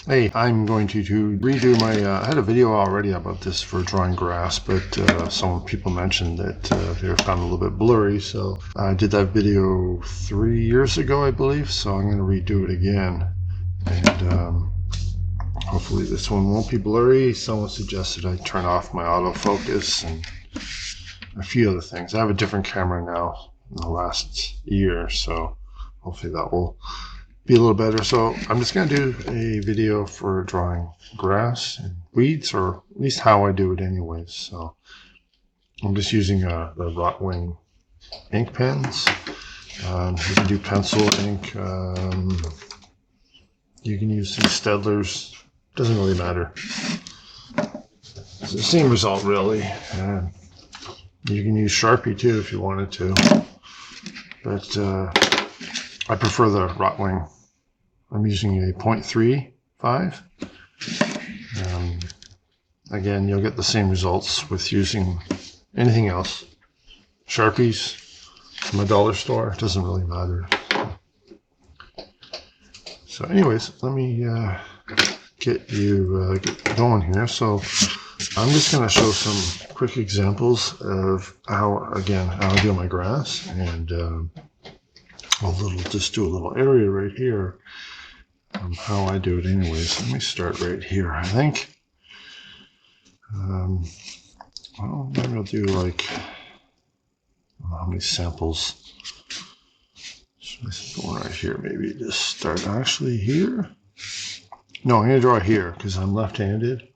Hey, I'm going to redo my, I had a video already about this for drawing grass, but some people mentioned that they found a little bit blurry, so I did that video 3 years ago, I believe, so I'm going to redo it again, and hopefully this one won't be blurry. Someone suggested I turn off my autofocus and a few other things. I have a different camera now in the last year, so hopefully that will be a little better. So I'm just going to do a video for drawing grass and weeds, or at least how I do it anyways. So I'm just using the rOtring ink pens. You can do pencil ink. You can use these Staedtlers. Doesn't really matter. It's the same result really. You can use Sharpie too if you wanted to, but I prefer the rOtring. I'm using a 0.35. Again, you'll get the same results with using anything else. Sharpies from a dollar store, it doesn't really matter. So anyways, let me get you going here. So I'm just going to show some quick examples of how I do my grass, and just do a little area right here. How I do it anyways. Let me start right here, I think. Well, maybe I'll do like, I don't know how many samples. So going right here, maybe just start actually here. No, I'm going to draw here because I'm left-handed.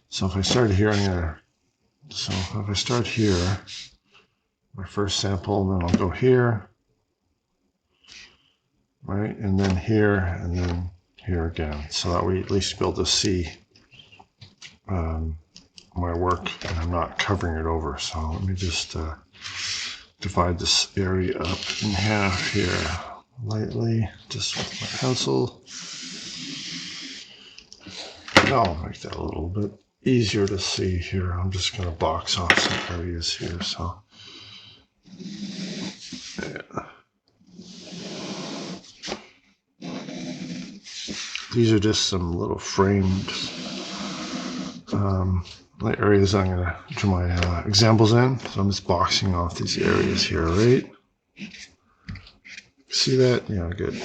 So if I start here, so if I start here, my first sample, then I'll go here. Right, and then here, and then here again. So that we at least be able to see my work, and I'm not covering it over. So let me just divide this area up in half here, lightly, just with my pencil. I'll make that a little bit easier to see here. I'm just going to box off some areas here. So, yeah. These are just some little framed areas I'm going to do my examples in. So I'm just boxing off these areas here, right? See that? Yeah, good.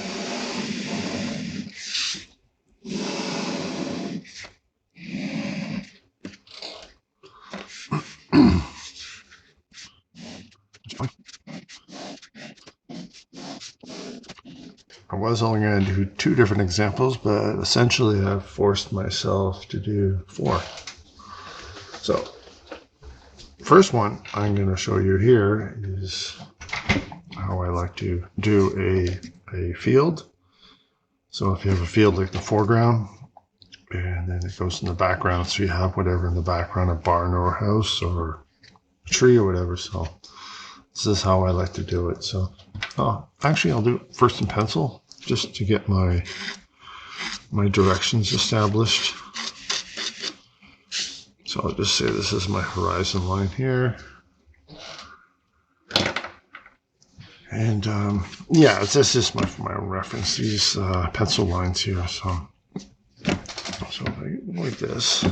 I was only going to do 2 different examples, but essentially I've forced myself to do 4. So, first one I'm going to show you here is how I like to do a field. So if you have a field like the foreground, and then it goes in the background, so you have whatever in the background, a barn or a house or a tree or whatever. So this is how I like to do it. So actually I'll do it first in pencil, just to get my directions established. So I'll just say this is my horizon line here. And yeah, this is my own reference, these pencil lines here. So if I get like this,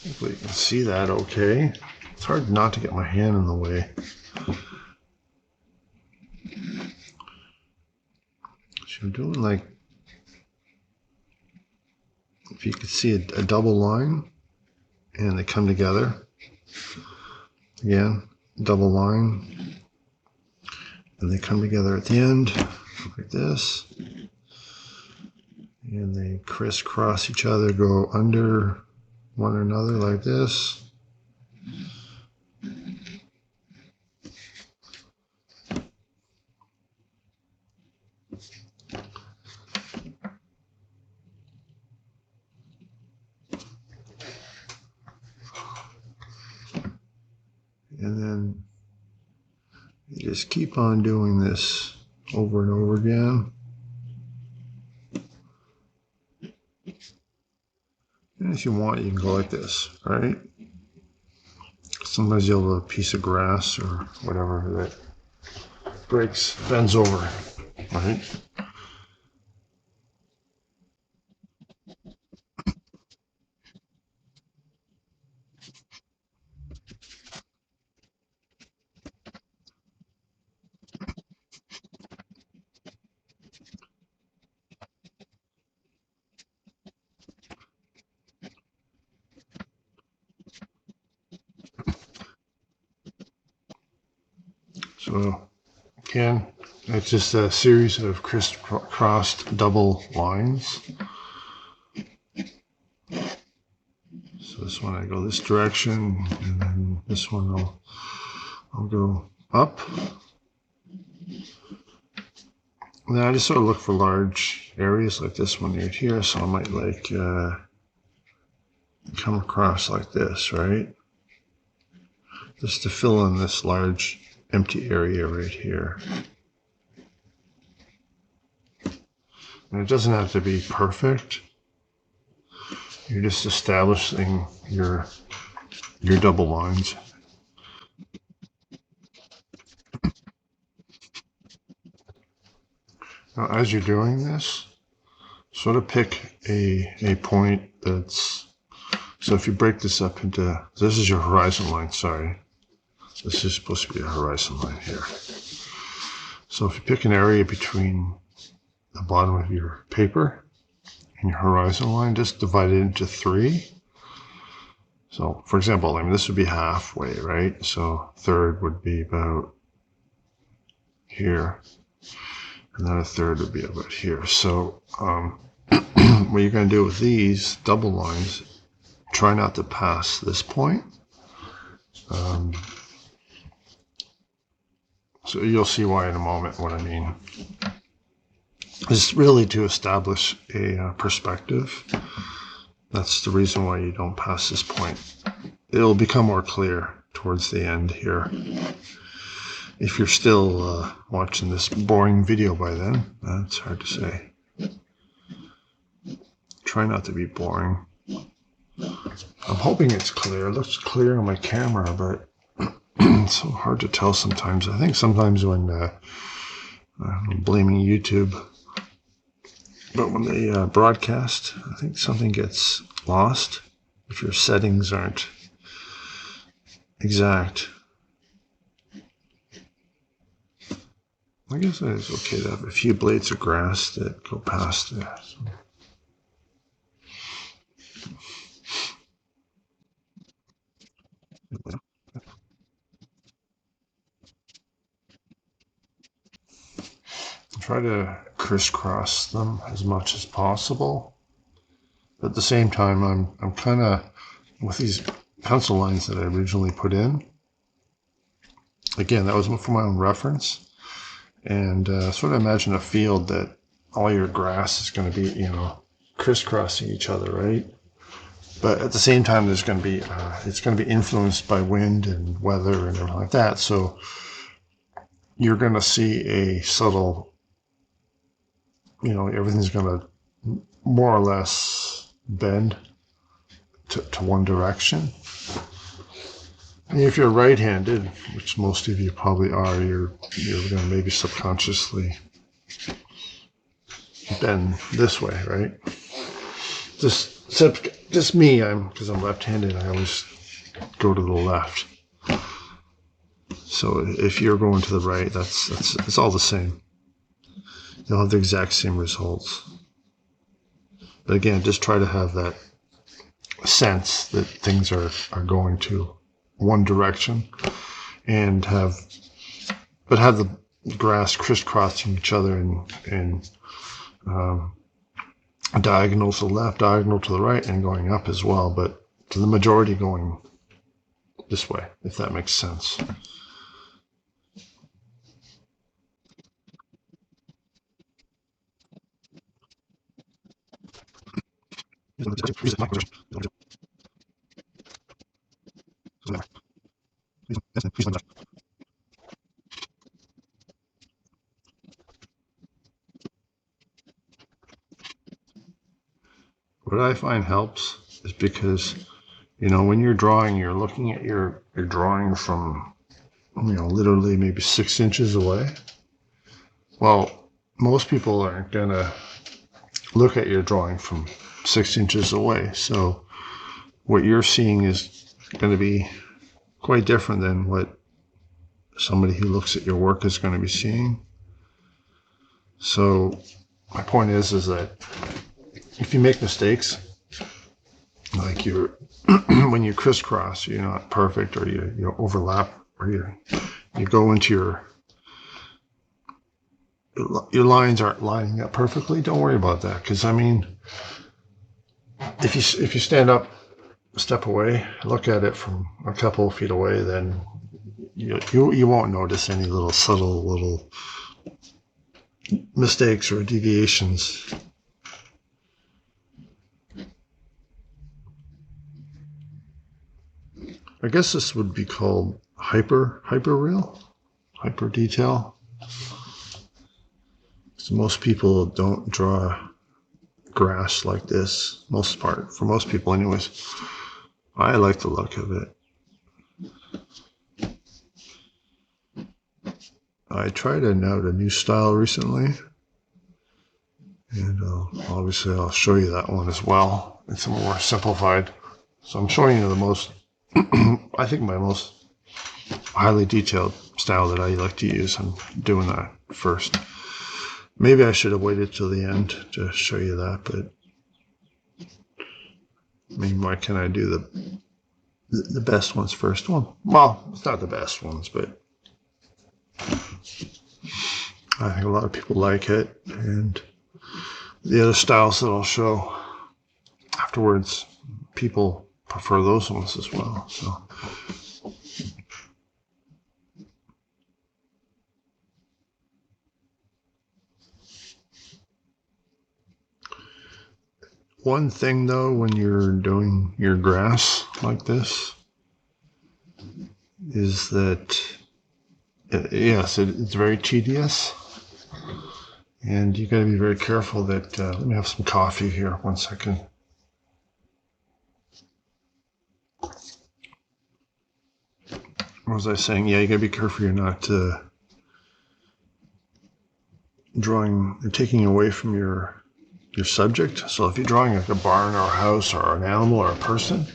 hopefully you can see that okay. It's hard not to get my hand in the way. So I'm doing like, if you could see a double line, and they come together. Again, double line, and they come together at the end, like this. And they crisscross each other, go under one another like this. And then you just keep on doing this over and over again. And if you want, you can go like this, right? Sometimes you'll have a piece of grass or whatever that bends over right? So again, it's just a series of crisscrossed double lines. So this one I go this direction, and then this one I'll go up. And then I just sort of look for large areas like this one right here. So I might like come across like this, right? Just to fill in this large empty area right here. And it doesn't have to be perfect. You're just establishing your double lines. Now, as you're doing this, sort of pick a point that's, so if you break this up into, this is your horizon line, sorry. This is supposed to be a horizon line here. So if you pick an area between the bottom of your paper and your horizon line, just divide it into 3. So for example, I mean, this would be halfway, right? So third would be about here. And then a third would be about here. So what you're going to do with these double lines, try not to pass this point. So you'll see why in a moment what I mean. It's really to establish a perspective. That's the reason why you don't pass this point. It'll become more clear towards the end here. If you're still watching this boring video by then, that's hard to say. Try not to be boring. I'm hoping it's clear. It looks clear on my camera, but it's so hard to tell sometimes. I think sometimes when I'm blaming YouTube, but when they broadcast, I think something gets lost if your settings aren't exact. I guess it's okay to have a few blades of grass that go past there. So. Try to crisscross them as much as possible. But at the same time, I'm kind of, with these pencil lines that I originally put in, again, that was for my own reference. And sort of imagine a field that all your grass is going to be, you know, crisscrossing each other, right? But at the same time, there's going to be, it's going to be influenced by wind and weather and everything like that. So you're going to see a subtle, you know, everything's going to more or less bend to one direction. And if you're right-handed, which most of you probably are, you're going to maybe subconsciously bend this way, right? Just me, because I'm left-handed, I always go to the left. So if you're going to the right, it's all the same. You'll have the exact same results. But again, just try to have that sense that things are going to one direction, and have the grass crisscrossing each other and diagonal to the left, diagonal to the right, and going up as well, but to the majority going this way, if that makes sense. What I find helps is because, you know, when you're drawing, you're looking at your drawing from, you know, literally maybe 6 inches away. Well, most people aren't going to look at your drawing from 6 inches away. So what you're seeing is going to be quite different than what somebody who looks at your work is going to be seeing. So my point is that if you make mistakes, like when you crisscross, you're not perfect, or you overlap, or you go into your lines aren't lining up perfectly, don't worry about that. Because I mean, if you stand up, step away, look at it from a couple of feet away, then you won't notice any little subtle little mistakes or deviations. I guess this would be called hyper real, hyper detail. So most people don't draw grass like this, for most people anyways. I like the look of it. I tried out a new style recently, and obviously I'll show you that one as well. It's a more simplified. So I'm showing you the most, I think my most highly detailed style that I like to use. I'm doing that first. Maybe I should have waited till the end to show you that, but I mean, why can't I do the best ones first? Well, it's not the best ones, but I think a lot of people like it, and the other styles that I'll show afterwards, people prefer those ones as well. So one thing though, when you're doing your grass like this, is that yes, it's very tedious, and you got to be very careful that. Let me have some coffee here. 1 second. What was I saying? Yeah, you got to be careful you're not drawing and taking away from your subject. So if you're drawing like a barn or a house or an animal or a person,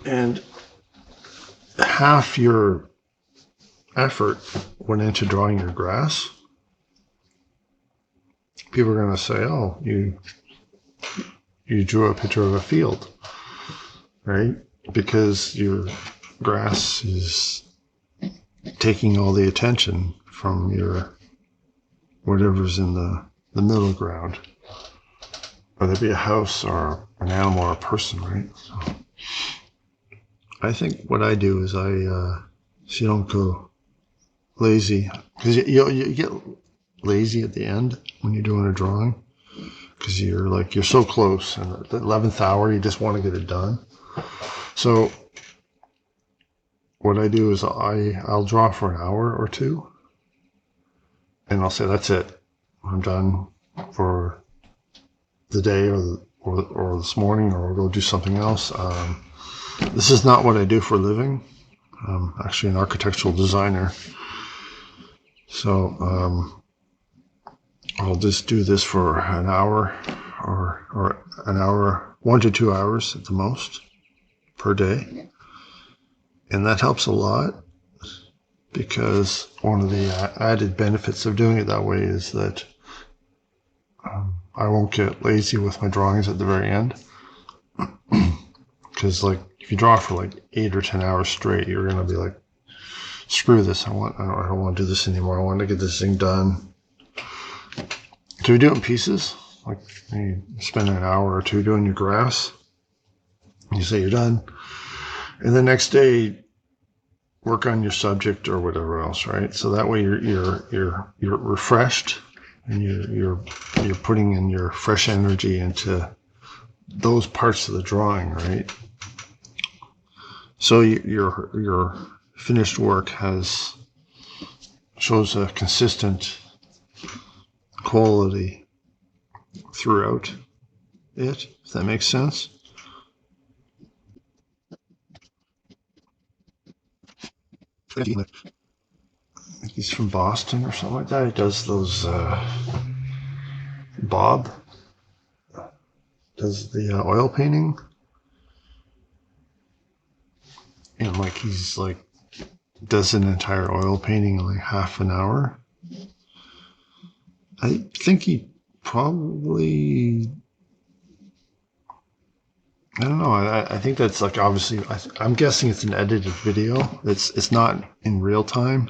and half your effort went into drawing your grass, people are going to say, oh, you drew a picture of a field, right? Because your grass is taking all the attention from your whatever's in the middle ground, whether it be a house or an animal or a person, right? So I think what I do is so you don't go lazy, because you get lazy at the end when you're doing a drawing, because you're so close, and at the 11th hour you just want to get it done. So what I do is I'll draw for an hour or two, and I'll say that's it, I'm done for the day or this morning, or I'll go do something else. This is not what I do for a living. I'm actually an architectural designer, so I'll just do this for an hour or an hour, 1 to 2 hours at the most per day. And that helps a lot, because one of the added benefits of doing it that way is that I won't get lazy with my drawings at the very end. Because like if you draw for like 8 or 10 hours straight, you're going to be like, screw this, I don't want to do this anymore, I want to get this thing done. So you do it in pieces, like you spend an hour or two doing your grass, you say you're done, and the next day work on your subject or whatever else, right? So that way you're refreshed, and you're putting in your fresh energy into those parts of the drawing, right? So your finished work shows a consistent quality throughout it, if that makes sense. think he's from Boston or something like that. He does those, Bob does the oil painting. And like he's like, does an entire oil painting in like half an hour. I think he probably, I don't know. I think that's like obviously, I'm guessing it's an edited video. It's not in real time.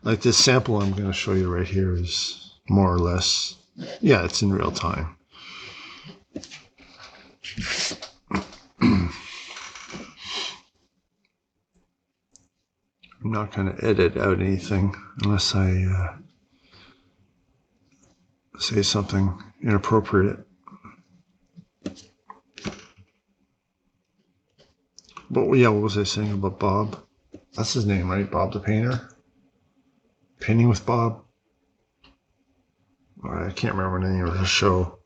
Like this sample I'm going to show you right here is more or less, yeah, it's in real time. I'm not going to edit out anything unless I say something inappropriate. But yeah, what was I saying about Bob? That's his name, right? Bob the painter? Painting with Bob? I can't remember the name of his show.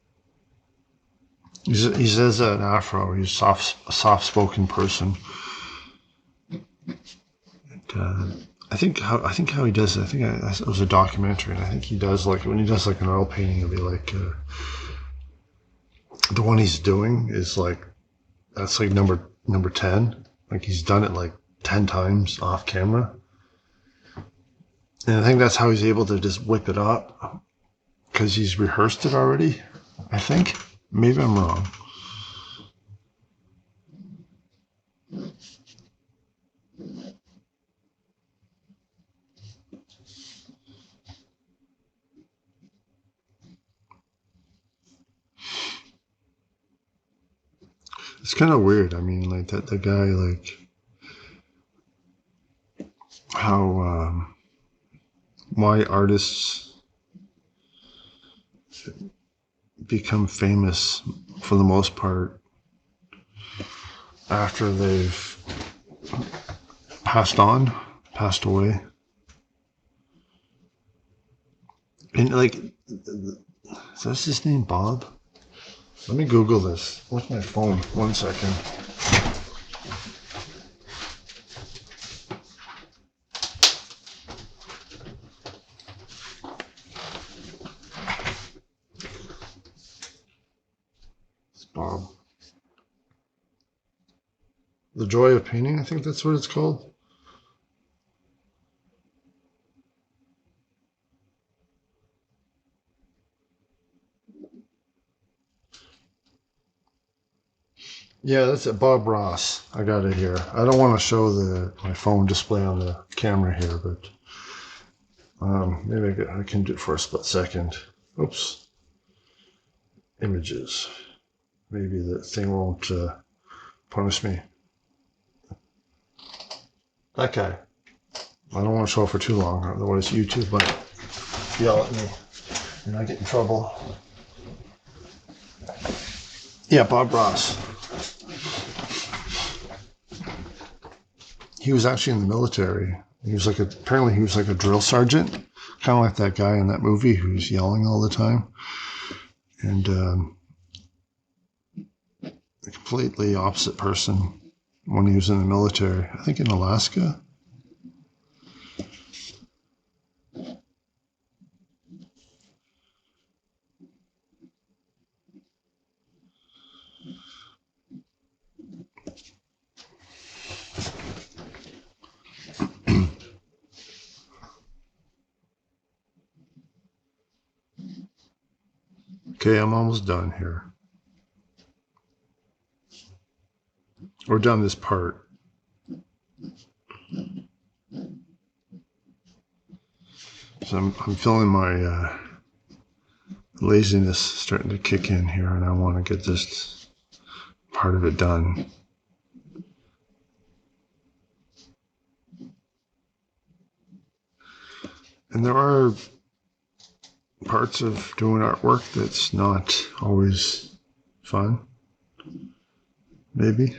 He says an afro. He's a soft-spoken person. And, I think how he does it. I think it was a documentary, and I think he does like when he does like an oil painting, it'll be like the one he's doing is like that's like number 10. Like he's done it like 10 times off camera, and I think that's how he's able to just whip it up because he's rehearsed it already. I think maybe I'm wrong. It's kind of weird. I mean, like that the guy, like how why artists become famous for the most part after they've passed away. And like, is that his name, Bob? Let me Google this. Where's my phone? 1 second. It's Bob. The Joy of Painting, I think that's what it's called. Yeah, that's it. Bob Ross. I got it here. I don't want to show my phone display on the camera here, but maybe I can do it for a split second. Oops. Images. Maybe the thing won't punish me. That guy. I don't want to show it for too long, otherwise YouTube might yell at me and I get in trouble. Yeah, Bob Ross. He was actually in the military. He was like apparently he was like a drill sergeant, kind of like that guy in that movie who's yelling all the time. And a completely opposite person when he was in the military. I think in Alaska. Okay, I'm almost done here. We're done this part. So I'm feeling my laziness starting to kick in here, and I want to get this part of it done. And there are parts of doing artwork that's not always fun, maybe.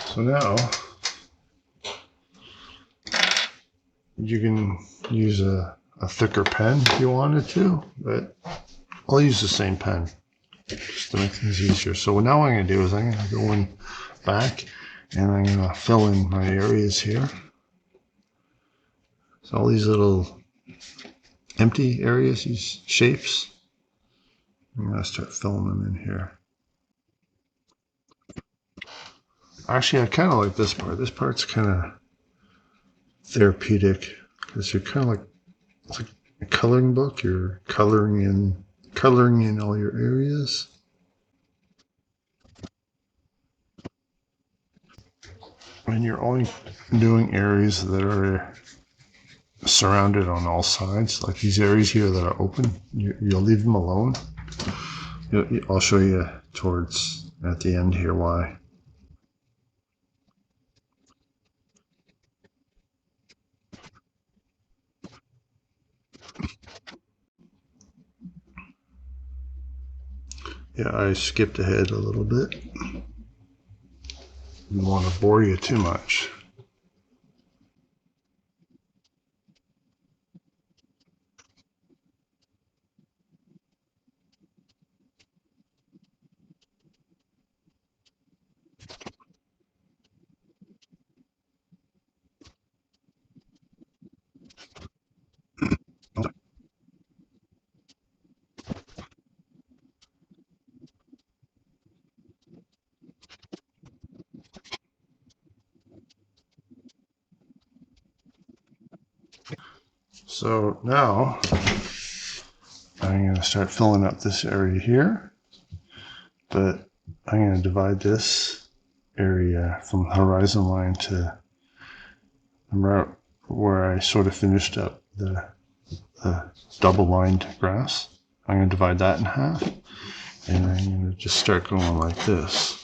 So now you can use a thicker pen if you wanted to, but I'll use the same pen just to make things easier. So now what I'm going to do is I'm going to go in back and I'm going to fill in my areas here. So all these little empty areas, these shapes, I'm going to start filling them in here. Actually, I kind of like this part. This part's kind of therapeutic because you're kind of like, it's like a coloring book. You're coloring in all your areas. And you're only doing areas that are surrounded on all sides, like these areas here that are open. You'll leave them alone. I'll show you at the end here why. Yeah, I skipped ahead a little bit. Didn't want to bore you too much. So now I'm going to start filling up this area here, but I'm going to divide this area from the horizon line to right where I sort of finished up the double lined grass. I'm going to divide that in half, and I'm going to just start going like this.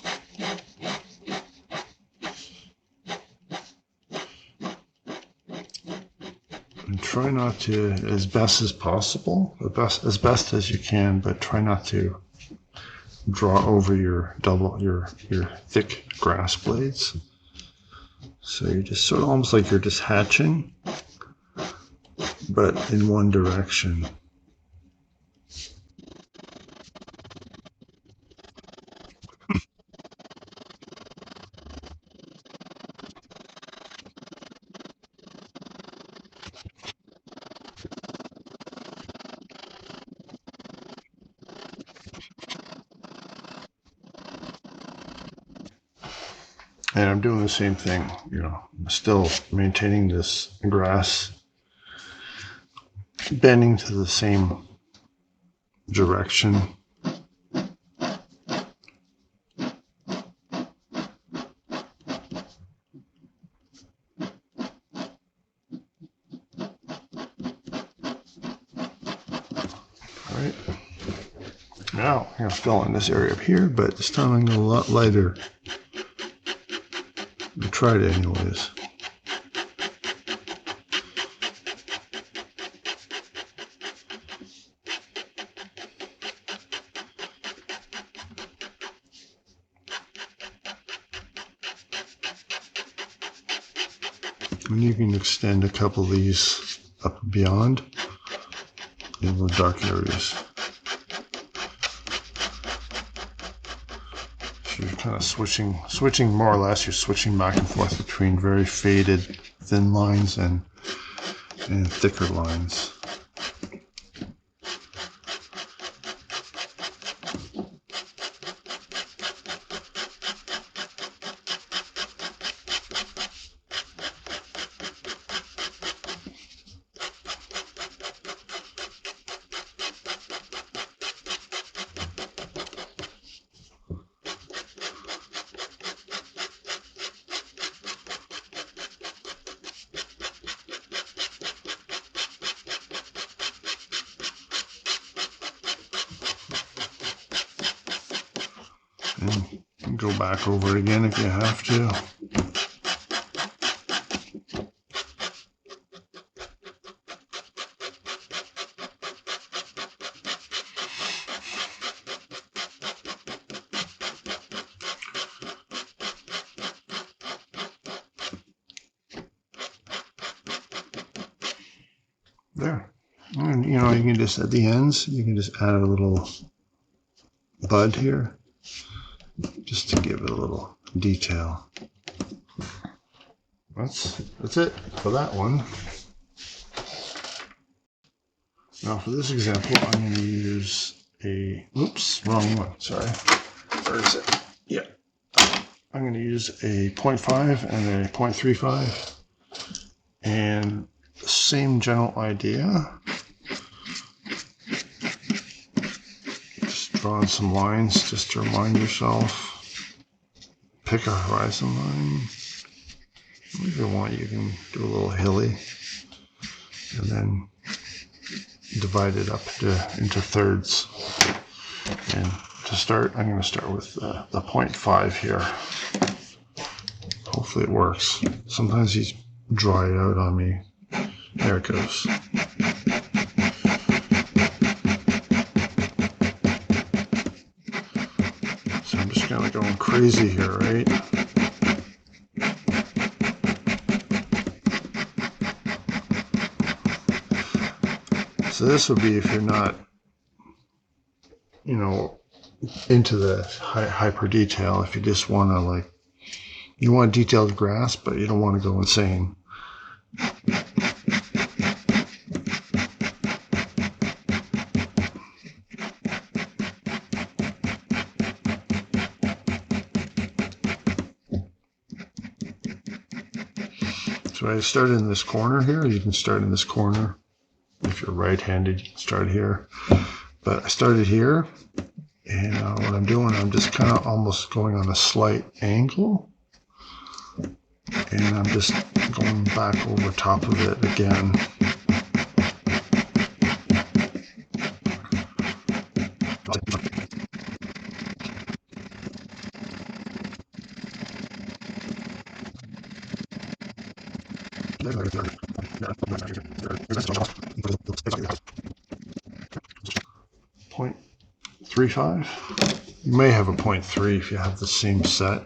And try not to, as best as possible, as best as you can, but try not to draw over your thick grass blades. So you're just sort of almost like you're just hatching, but in one direction. And I'm doing the same thing, still maintaining this grass, bending to the same direction. Alright, now I'm going to fill in this area up here, but this time I'm going to go a lot lighter. I tried it anyways. And you can extend a couple of these up beyond in the dark areas. So you're kind of switching more or less, you're switching back and forth between very faded thin lines and thicker lines. And go back over it again if you have to. there. And you know, you can just, at the ends, you can just add a little bud here, just to give it a little detail. That's it for that one. Now for this example, I'm going to use a, oops, wrong one, sorry. Where is it? Yeah. I'm going to use a 0.5 and a 0.35. And the same general idea. Just drawing some lines just to remind yourself. Pick a horizon line. If you want, you can do a little hilly. And then divide it up into thirds. And to start, I'm going to start with the 0.5 here. Hopefully it works. Sometimes these dry out on me. There it goes. So I'm just kind of going crazy here, right? So this would be if you're not, you know, into the hyper detail. If you just want to, like, you want detailed grass, but you don't want to go insane. So I started in this corner here. You can start in this corner. If you're right-handed, you can start here. But I started here, and what I'm doing, I'm just kind of almost going on a slight angle. And I'm just going back over top of it again. Point 0.35. You may have a 0.3 if you have the same set.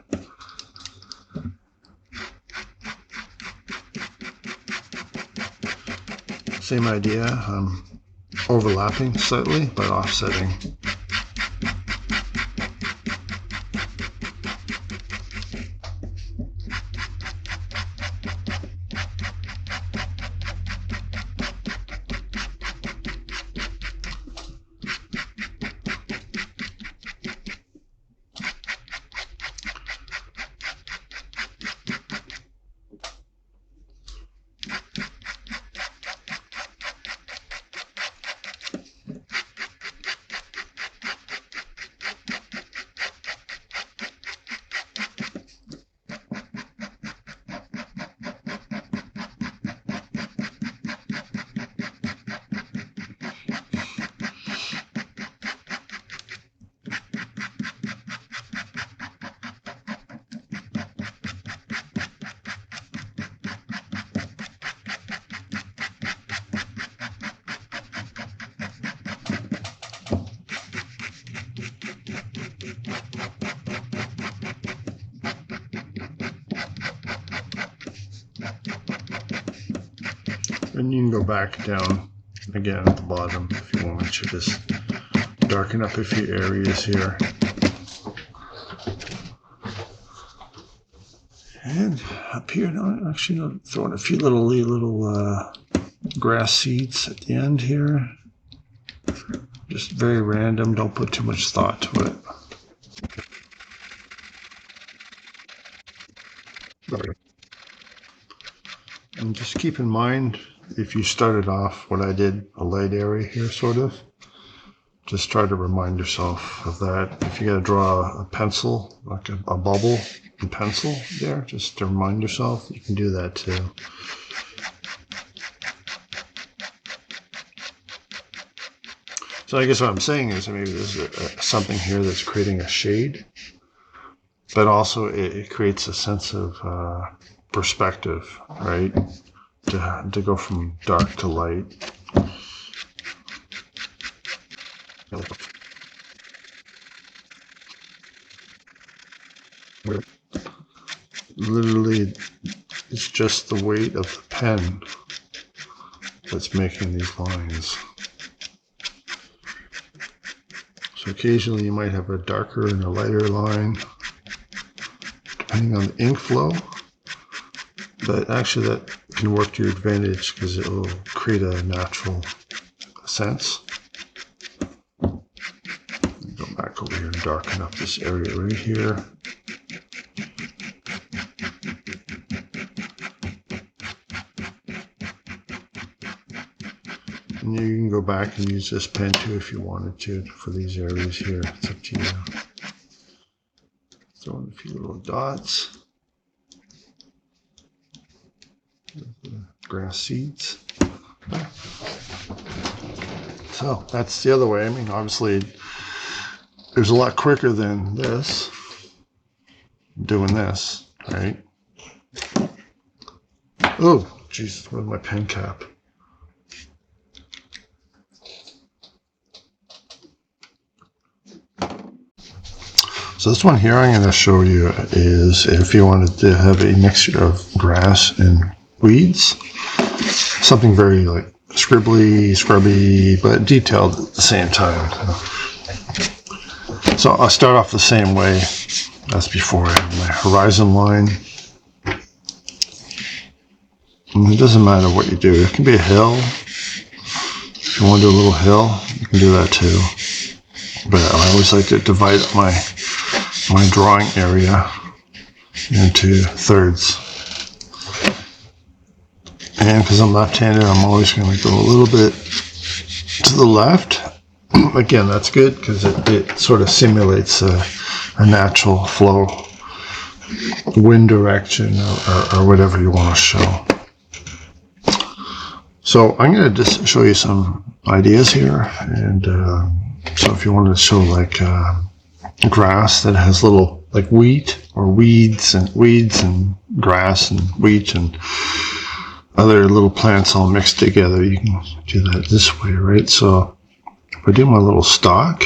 Same idea. I'm overlapping slightly but offsetting. And you can go back down again at the bottom if you want to just darken up a few areas here. And up here, now actually I'm throwing a few little grass seeds at the end here. Just very random, don't put too much thought to it. And just keep in mind, if you started off what I did, a light area here sort of, just try to remind yourself of that. If you got to draw a pencil, like a bubble in pencil there, just to remind yourself, you can do that too. So I guess what I'm saying is maybe there's something here that's creating a shade, but also it creates a sense of perspective, right? To go from dark to light. Literally, it's just the weight of the pen that's making these lines. So occasionally you might have a darker and a lighter line, depending on the ink flow. But actually that can work to your advantage because it will create a natural sense. Go back over here and darken up this area right here. And you can go back and use this pen too if you wanted to for these areas here. It's up to you. Throw in a few little dots. Grass seeds. So that's the other way. I mean, obviously, there's a lot quicker than this. Doing this, right? Oh, jeez, where's my pen cap? So this one here I'm going to show you is if you wanted to have a mixture of grass and weeds. Something very like scribbly, scrubby, but detailed at the same time. So I'll start off the same way as before. I have my horizon line. And it doesn't matter what you do. It can be a hill. If you want to do a little hill, you can do that too. But I always like to divide up my drawing area into thirds. And because I'm left-handed, I'm always going to go a little bit to the left. Again, that's good because it sort of simulates a natural flow, wind direction, or whatever you want to show. So I'm going to just show you some ideas here. And so if you want to show like grass that has little like wheat or weeds and grass and wheat and other little plants all mixed together, you can do that this way, right? So if I do my little stalk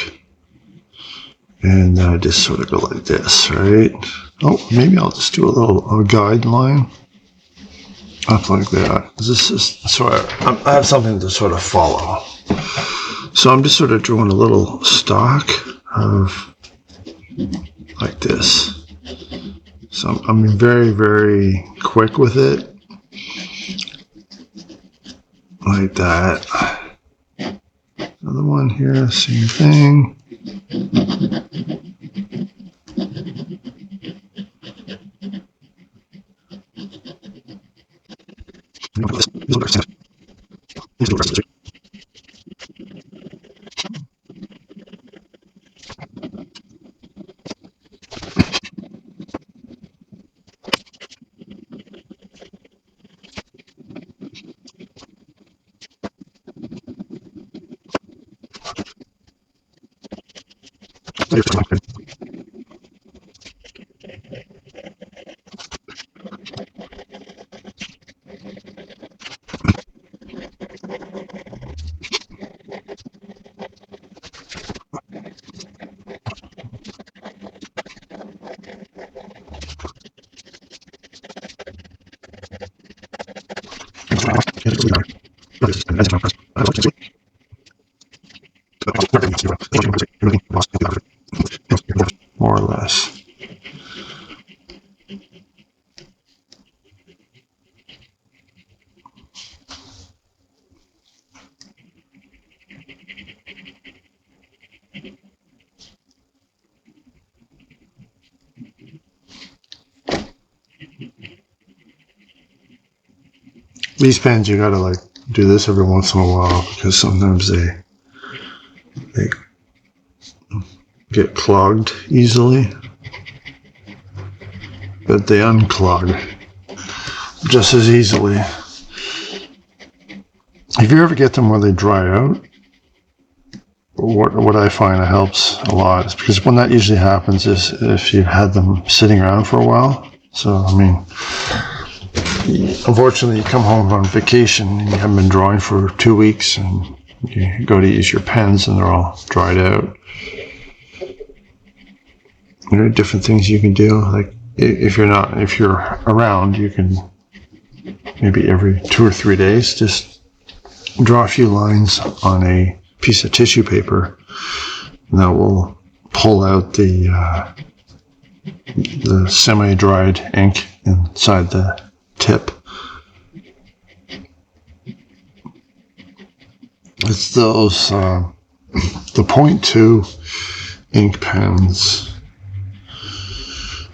and I just sort of go like this, right? Oh, maybe I'll just do a guideline up like that. This is so I have something to sort of follow. So I'm just sort of drawing a little stalk of like this. So I'm very, very quick with it. Like that. Another one here, same thing. More or less. These pens, you gotta like do this every once in a while because sometimes they get clogged easily, but they unclog just as easily. If you ever get them where they dry out, what I find helps a lot is because when that usually happens is if you've had them sitting around for a while. So I mean, unfortunately, you come home on vacation and you haven't been drawing for 2 weeks, and you go to use your pens and they're all dried out. There are different things you can do. Like if you're around, you can maybe every 2 or 3 days just draw a few lines on a piece of tissue paper, and that will pull out the semi-dried ink inside the tip. It's those the 0.2 ink pens.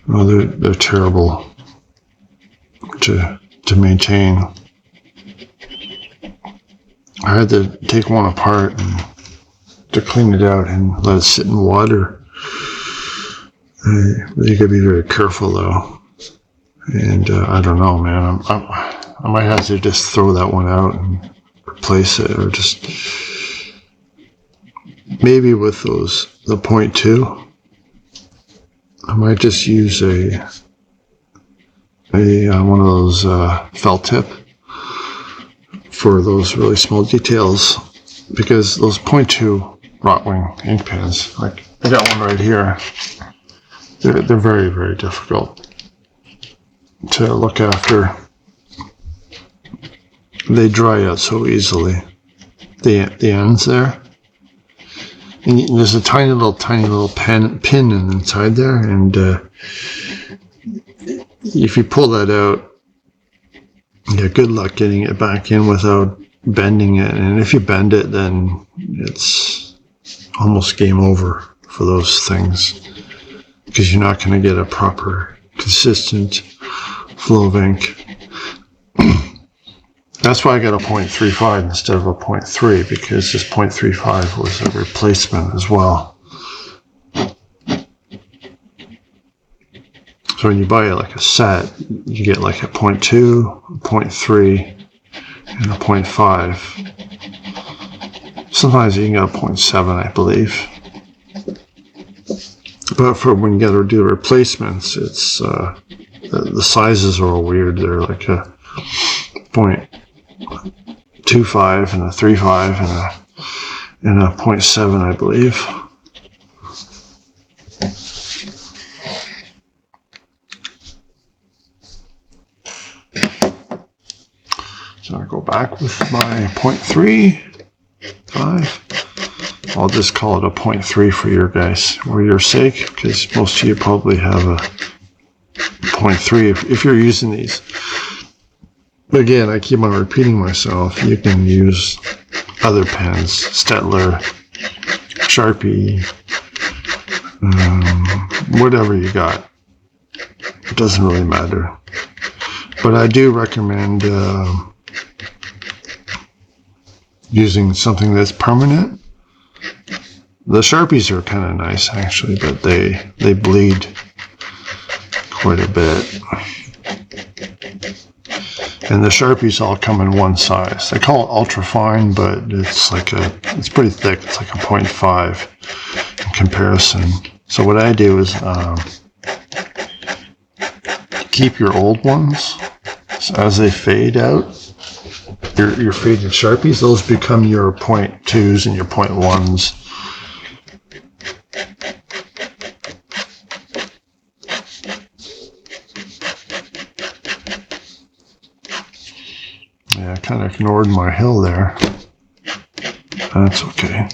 Oh, they're terrible to maintain. I had to take one apart and to clean it out and let it sit in water. You gotta be very careful though. And I don't know, man. I might have to just throw that one out and replace it, or just maybe with the 0.2. I might just use a one of those felt tip for those really small details, because those 0.2 rOtring ink pens, like I got one right here, they're very, very difficult to look after. They dry out so easily, the ends there. And there's a tiny little pin inside there, and if you pull that out, yeah, good luck getting it back in without bending it. And if you bend it, then it's almost game over for those things, because you're not going to get a proper, consistent flow of ink. That's why I got a 0.35 instead of a 0.3, because this 0.35 was a replacement as well. So when you buy it like a set, you get like a 0.2, a 0.3, and a 0.5. Sometimes you can get a 0.7, I believe. But for when you got to do replacements, it's the sizes are all weird. They're like a 0.25 and a 3.5 and a 0.7, I believe. So I go back with my 0.35. I'll just call it a 0.3 for your guys, or your sake, because most of you probably have a 0.3 if you're using these. But again, I keep on repeating myself. You can use other pens, Staedtler, Sharpie, whatever you got. It doesn't really matter. But I do recommend using something that's permanent. The Sharpies are kind of nice actually, but they bleed quite a bit. And the Sharpies all come in one size. They call it ultra fine, but it's pretty thick. It's like a 0.5 in comparison. So what I do is keep your old ones. So as they fade out, your faded Sharpies, those become your 0.2s and your 0.1s. Yeah, I kind of ignored my hill there. That's okay.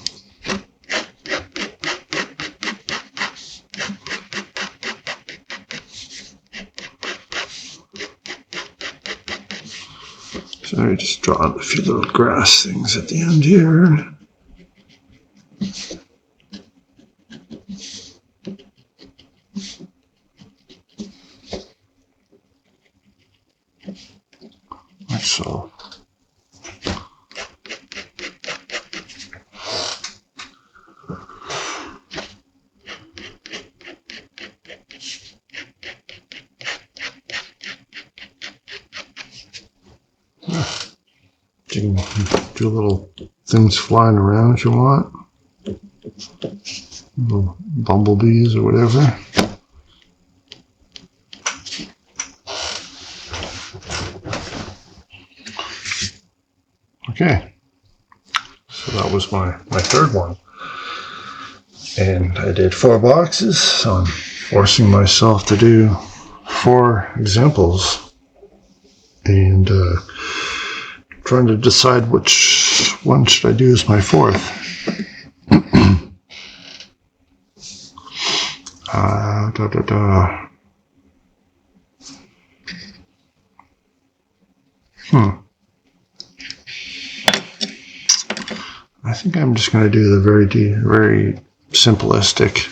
So I just draw a few little grass things at the end here. Like so. You can do little things flying around if you want. Little bumblebees or whatever. Okay. So that was my third one. And I did 4 boxes, so I'm forcing myself to do 4 examples. And trying to decide which one should I do as my fourth. I think I'm just going to do the very simplistic.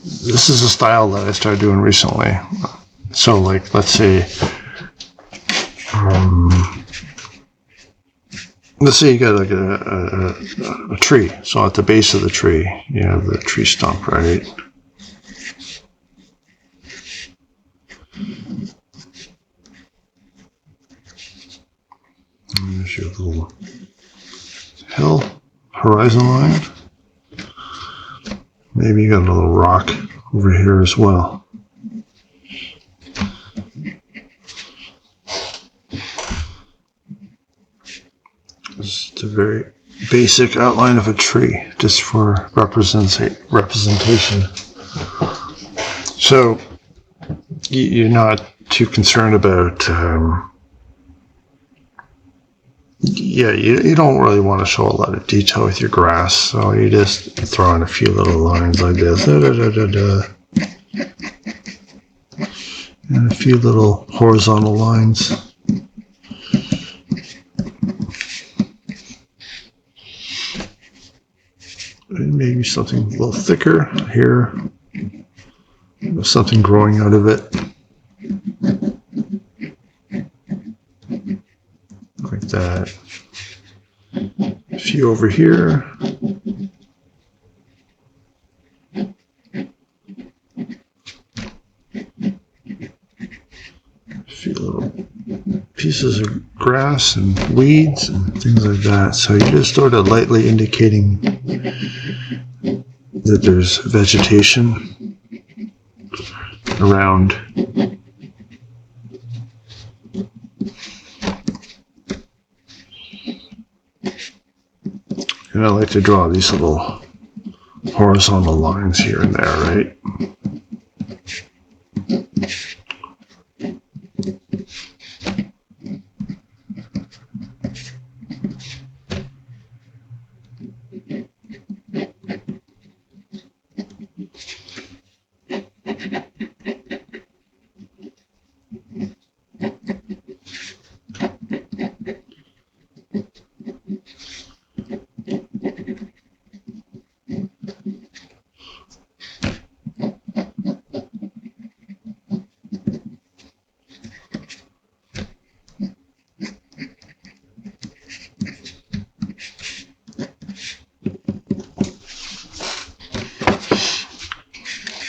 This is a style that I started doing recently. So, like, let's say, you got like a tree. So at the base of the tree, you have the tree stump, right? And there's your little hill, horizon line. Maybe you got a little rock over here as well. This is a very basic outline of a tree, just for representation. So you're not too concerned about, you don't really want to show a lot of detail with your grass, so you just throw in a few little lines like this, and a few little horizontal lines. And maybe something a little thicker here, something growing out of it. Like that. A few over here. A few little pieces of grass and weeds and things like that. So you're just sort of lightly indicating that there's vegetation around. And I like to draw these little horizontal lines here and there, right?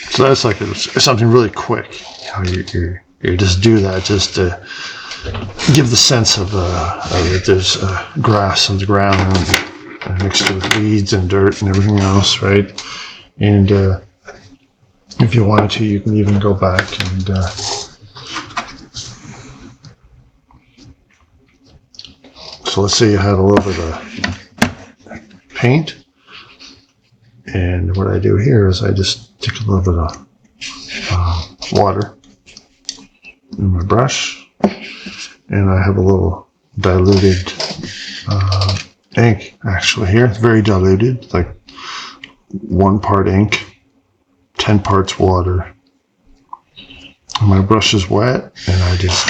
So that's like something really quick. You just do that just to give the sense of that there's grass on the ground and mixed with weeds and dirt and everything else, right? And if you wanted to, you can even go back and so let's say you had a little bit of paint. And what I do here is I just take a little bit of water in my brush, and I have a little diluted ink actually here. It's very diluted, like 1 part ink, 10 parts water. And my brush is wet, and I just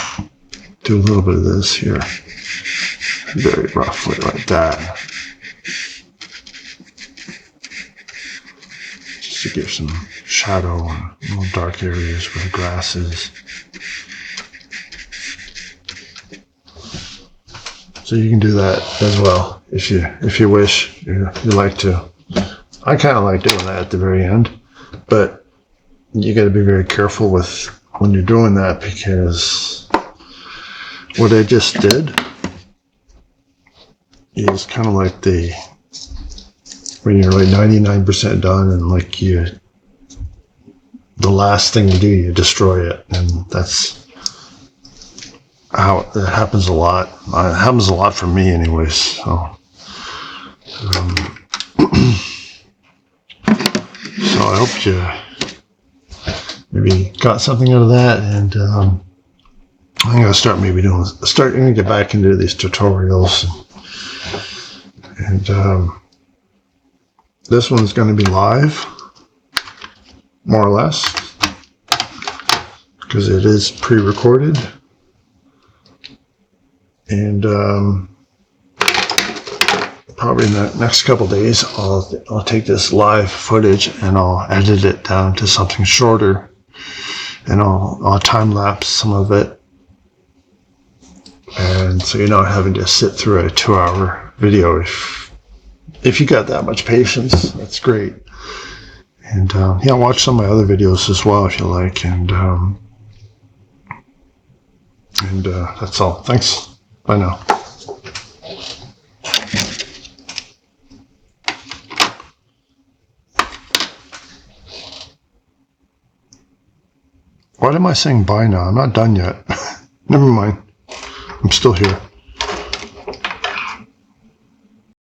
do a little bit of this here, very roughly like that. To give some shadow on little dark areas where the grass is. So you can do that as well if you wish. You like to. I kind of like doing that at the very end, but you got to be very careful with when you're doing that, because what I just did is kind of like when you're like 99% done, and like the last thing you do, you destroy it, and that's how it happens a lot. It happens a lot for me, anyways. So, so I hope you maybe got something out of that, and I'm gonna start gonna get back into these tutorials, and this one's gonna be live, more or less, because it is pre-recorded, and probably in the next couple days I'll take this live footage and I'll edit it down to something shorter, and I'll time lapse some of it, and so you're not having to sit through a 2-hour video. If you got that much patience, that's great. And yeah, watch some of my other videos as well if you like, and that's all. Thanks. Bye now. Why am I saying bye now? I'm not done yet. Never mind. I'm still here.